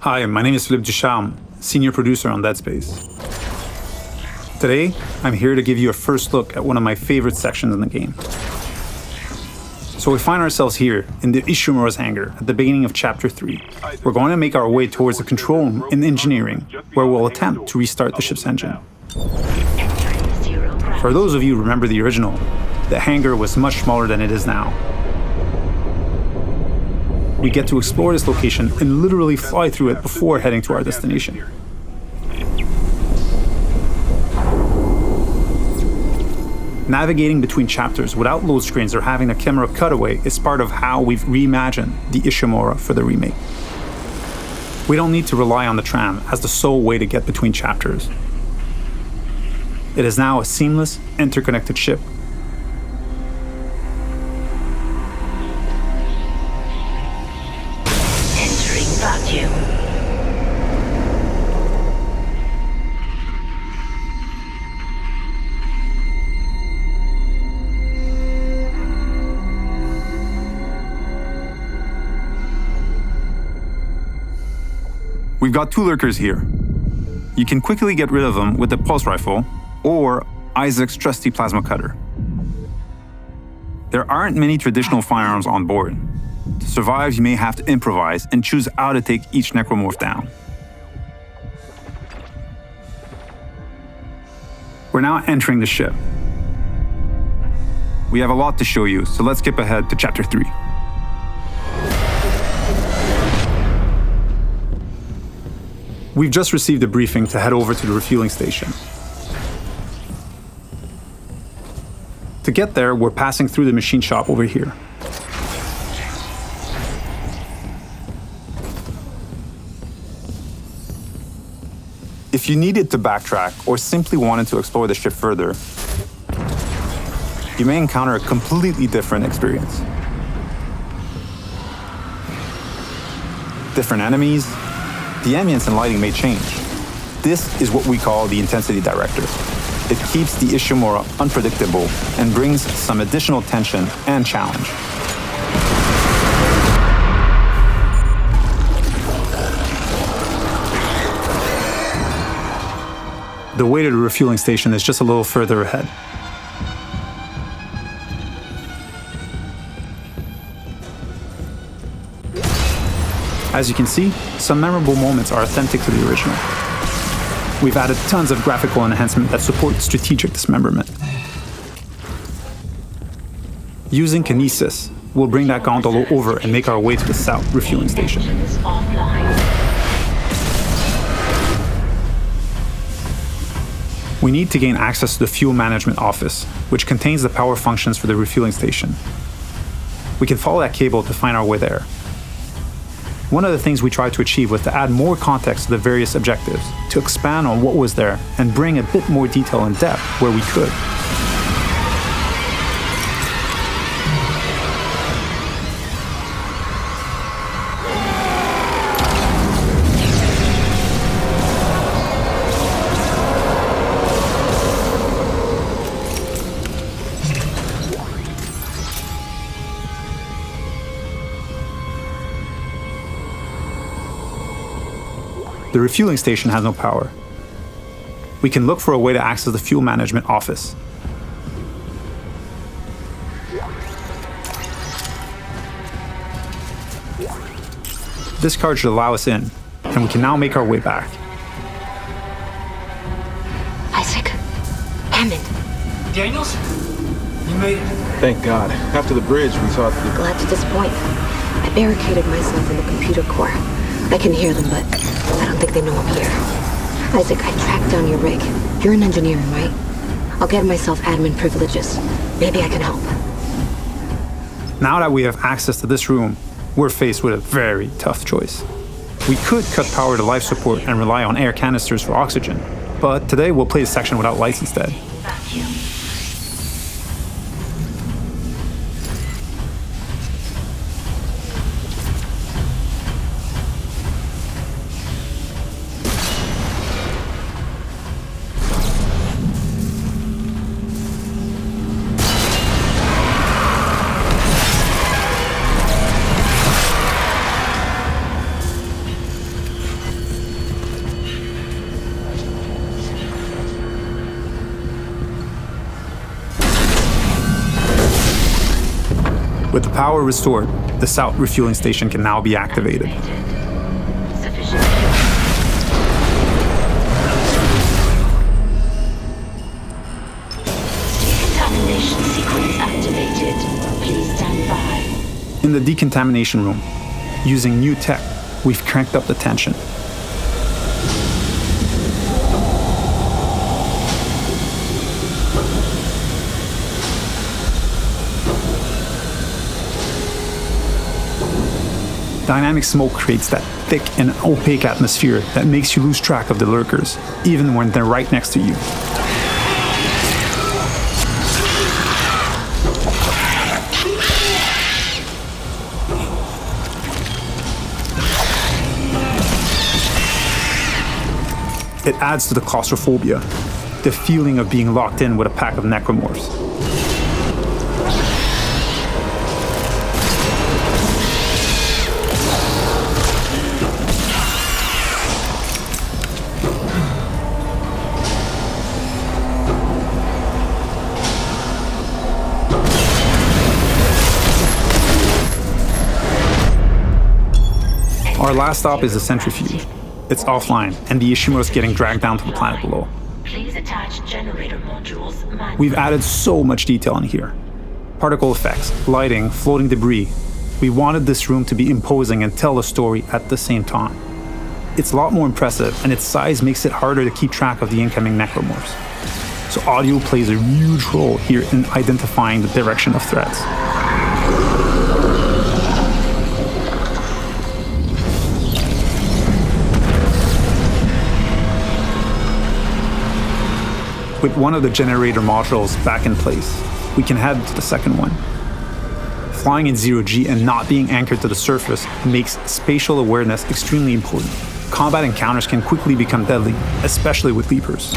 Hi, my name is Filipp Dюшarm, senior producer on Dead Space. Today, I'm here to give you a first look at one of my favorite sections in the game. So we find ourselves here in the Ishimura's hangar at the beginning of Chapter 3. We're going to make our way towards the control room in engineering, where we'll attempt to restart the ship's engine. For those of you who remember the original, the hangar was much smaller than it is now. We get to explore this location and literally fly through it before heading to our destination. Navigating between chapters without load screens or having a camera cutaway is part of how we've reimagined the Ishimura for the remake. We don't need to rely on the tram as the sole way to get between chapters. It is now a seamless, interconnected ship. Entering vacuum. We've got two lurkers here. You can quickly get rid of them with the pulse rifle or Isaac's trusty plasma cutter. There aren't many traditional firearms on board. To survive, you may have to improvise and choose how to take each necromorph down. We're now entering the ship. We have a lot to show you, so let's skip ahead to Chapter 3. We've just received a briefing to head over to the refueling station. To get there, we're passing through the machine shop over here. If you needed to backtrack or simply wanted to explore the ship further, you may encounter a completely different experience. Different enemies, the ambience and lighting may change. This is what we call the intensity director. It keeps the Ishimura unpredictable and brings some additional tension and challenge. The way to the refueling station is just a little further ahead. As you can see, some memorable moments are authentic to the original. We've added tons of graphical enhancement that support strategic dismemberment. Using kinesis, we'll bring that gondola over and make our way to the south refueling station. We need to gain access to the fuel management office, which contains the power functions for the refueling station. We can follow that cable to find our way there. One of the things we tried to achieve was to add more context to the various objectives, to expand on what was there and bring a bit more detail and depth where we could. The refueling station has no power. We can look for a way to access the fuel management office. This card should allow us in, and we can now make our way back. Isaac. Hammond. Daniels? You made it. Thank God. After the bridge, we thought that... Glad to disappoint. I barricaded myself in the computer core. I can hear them, but I don't think they know I'm here. Isaac, I tracked down your rig. You're in engineering, right? I'll get myself admin privileges. Maybe I can help. Now that we have access to this room, we're faced with a very tough choice. We could cut power to life support and rely on air canisters for oxygen, but today we'll play a section without lights instead. Vacuum. With the power restored, the south refueling station can now be activated. Sufficient decontamination sequence activated. Please stand by. In the decontamination room, using new tech, we've cranked up the tension. Dynamic smoke creates that thick and opaque atmosphere that makes you lose track of the lurkers, even when they're right next to you. It adds to the claustrophobia, the feeling of being locked in with a pack of necromorphs. Our last stop is the centrifuge. It's offline, and the Ishimura is getting dragged down to the planet below. Please attach generator modules manually. We've added so much detail in here. Particle effects, lighting, floating debris. We wanted this room to be imposing and tell a story at the same time. It's a lot more impressive, and its size makes it harder to keep track of the incoming necromorphs. So audio plays a huge role here in identifying the direction of threats. With one of the generator modules back in place, we can head to the second one. Flying in zero-G and not being anchored to the surface makes spatial awareness extremely important. Combat encounters can quickly become deadly, especially with leapers.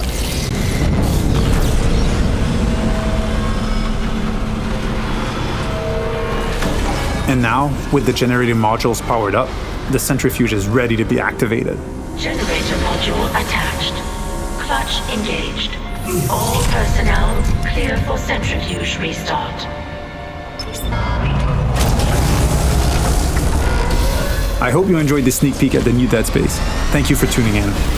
And now, with the generator modules powered up, the centrifuge is ready to be activated. Generator module attached. Clutch engaged. All personnel clear for centrifuge restart. I hope you enjoyed this sneak peek at the new Dead Space. Thank you for tuning in.